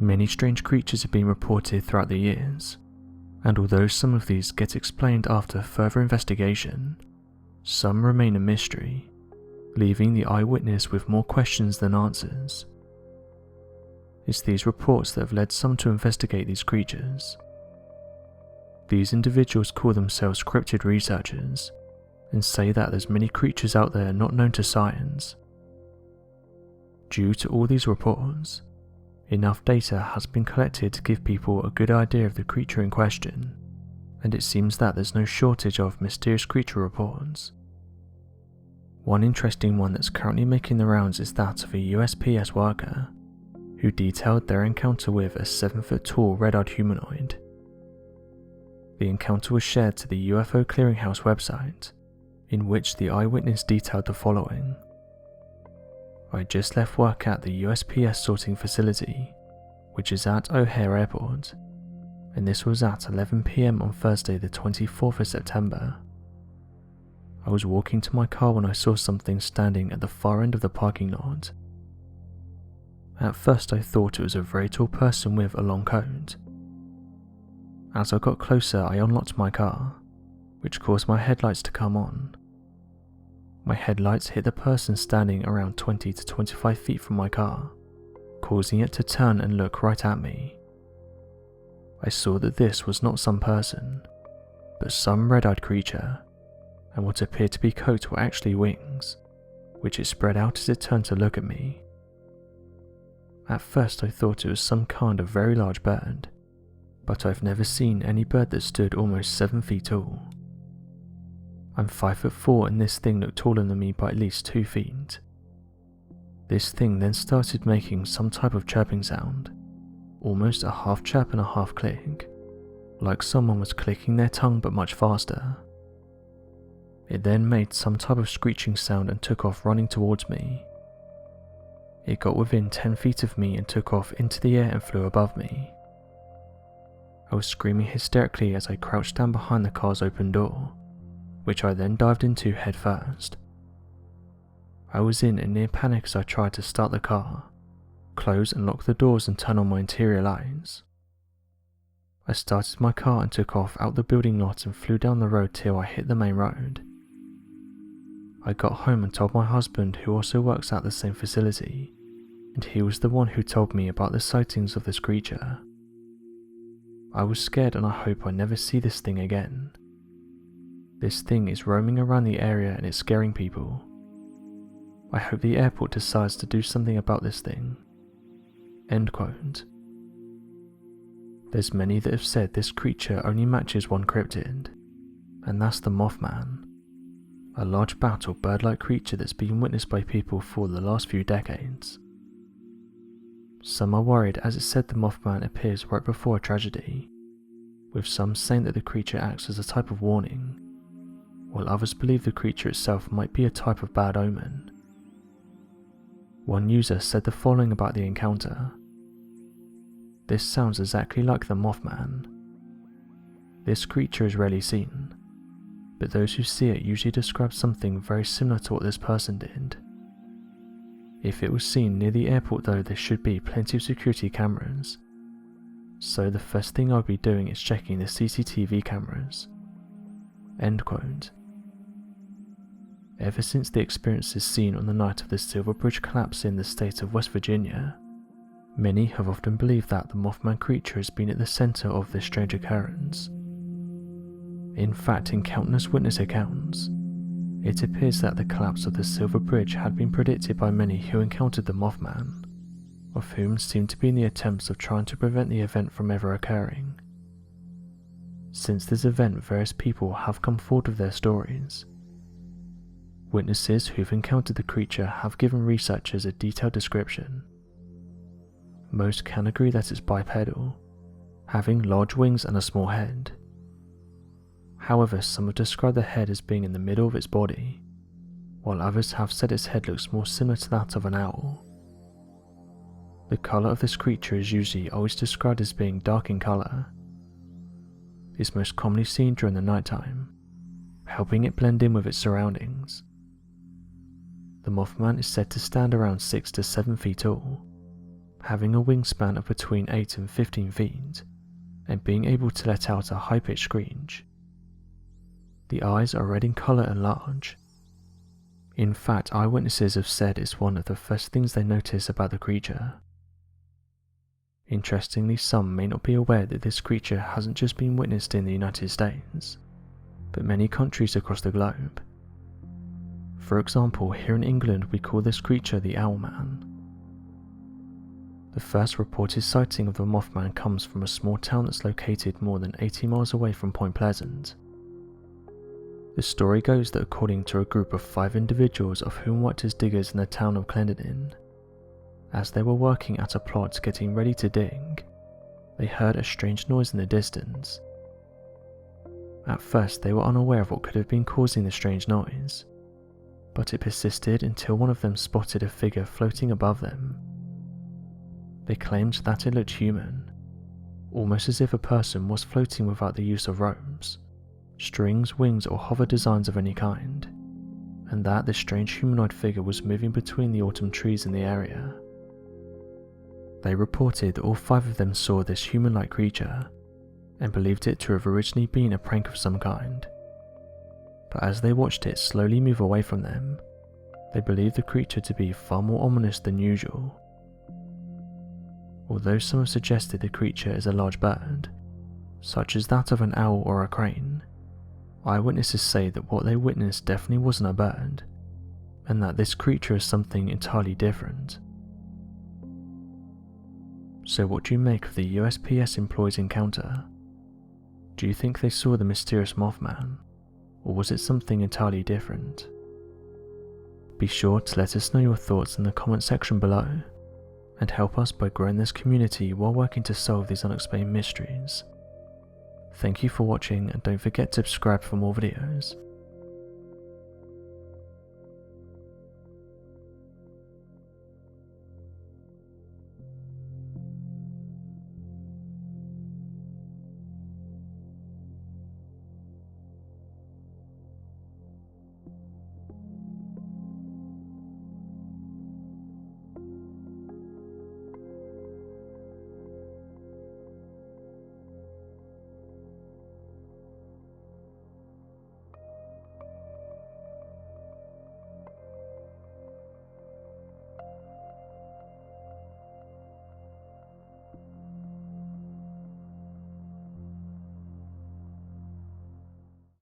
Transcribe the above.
Many strange creatures have been reported throughout the years, and although some of these get explained after further investigation, some remain a mystery, leaving the eyewitness with more questions than answers. It's these reports that have led some to investigate these creatures. These individuals call themselves cryptid researchers and say that there's many creatures out there not known to science. Due to all these reports, enough data has been collected to give people a good idea of the creature in question, and it seems that there's no shortage of mysterious creature reports. One interesting one that's currently making the rounds is that of a USPS worker who detailed their encounter with a 7-foot-tall red-eyed humanoid. The encounter was shared to the UFO Clearinghouse website, in which the eyewitness detailed the following. I just left work at the USPS sorting facility, which is at O'Hare Airport, and this was at 11 PM on Thursday the 24th of September. I was walking to my car when I saw something standing at the far end of the parking lot. At first I thought it was a very tall person with a long coat. As I got closer, I unlocked my car, which caused my headlights to come on. My headlights hit the person standing around 20 to 25 feet from my car, causing it to turn and look right at me. I saw that this was not some person, but some red-eyed creature, and what appeared to be coat were actually wings, which it spread out as it turned to look at me. At first I thought it was some kind of very large bird, but I've never seen any bird that stood almost 7 feet tall. I'm 5'4" and this thing looked taller than me by at least 2 feet. This thing then started making some type of chirping sound, almost a half chirp and a half click, like someone was clicking their tongue but much faster. It then made some type of screeching sound and took off running towards me. It got within 10 feet of me and took off into the air and flew above me. I was screaming hysterically as I crouched down behind the car's open door, which I then dived into head first. I was in a near panic as I tried to start the car, close and lock the doors and turn on my interior lights. I started my car and took off out the building lot and flew down the road till I hit the main road. I got home and told my husband, who also works at the same facility, and he was the one who told me about the sightings of this creature. I was scared and I hope I never see this thing again. This thing is roaming around the area and it's scaring people. I hope the airport decides to do something about this thing." End quote. There's many that have said this creature only matches one cryptid, and that's the Mothman, a large bat or bird-like creature that's been witnessed by people for the last few decades. Some are worried as it's said the Mothman appears right before a tragedy, with some saying that the creature acts as a type of warning, while others believe the creature itself might be a type of bad omen. One user said the following about the encounter. "This sounds exactly like the Mothman. This creature is rarely seen, but those who see it usually describe something very similar to what this person did. If it was seen near the airport though, there should be plenty of security cameras, so the first thing I'd be doing is checking the CCTV cameras." End quote. Ever since the experiences seen on the night of the Silver Bridge collapse in the state of West Virginia, many have often believed that the Mothman creature has been at the center of this strange occurrence. In fact, in countless witness accounts, it appears that the collapse of the Silver Bridge had been predicted by many who encountered the Mothman, of whom seemed to be in the attempts of trying to prevent the event from ever occurring. Since this event, various people have come forward with their stories. Witnesses who've encountered the creature have given researchers a detailed description. Most can agree that it's bipedal, having large wings and a small head. However, some have described the head as being in the middle of its body, while others have said its head looks more similar to that of an owl. The colour of this creature is usually always described as being dark in colour. It's most commonly seen during the nighttime, helping it blend in with its surroundings. The Mothman is said to stand around 6 to 7 feet tall, having a wingspan of between 8 and 15 feet, and being able to let out a high-pitched screech. The eyes are red in colour and large. In fact, eyewitnesses have said it's one of the first things they notice about the creature. Interestingly, some may not be aware that this creature hasn't just been witnessed in the United States, but many countries across the globe. For example, here in England we call this creature the Owlman. The first reported sighting of the Mothman comes from a small town that's located more than 80 miles away from Point Pleasant. The story goes that according to a group of 5 individuals, of whom worked as diggers in the town of Clendenin, as they were working at a plot getting ready to dig, they heard a strange noise in the distance. At first they were unaware of what could have been causing the strange noise, but it persisted until one of them spotted a figure floating above them. They claimed that it looked human, almost as if a person was floating without the use of ropes, strings, wings, or hover designs of any kind, and that this strange humanoid figure was moving between the autumn trees in the area. They reported that all 5 of them saw this human-like creature, and believed it to have originally been a prank of some kind. But as they watched it slowly move away from them, they believed the creature to be far more ominous than usual. Although some have suggested the creature is a large bird, such as that of an owl or a crane, eyewitnesses say that what they witnessed definitely wasn't a bird, and that this creature is something entirely different. So what do you make of the USPS employees' encounter? Do you think they saw the mysterious Mothman, or was it something entirely different? Be sure to let us know your thoughts in the comment section below, and help us by growing this community while working to solve these unexplained mysteries. Thank you for watching, and don't forget to subscribe for more videos.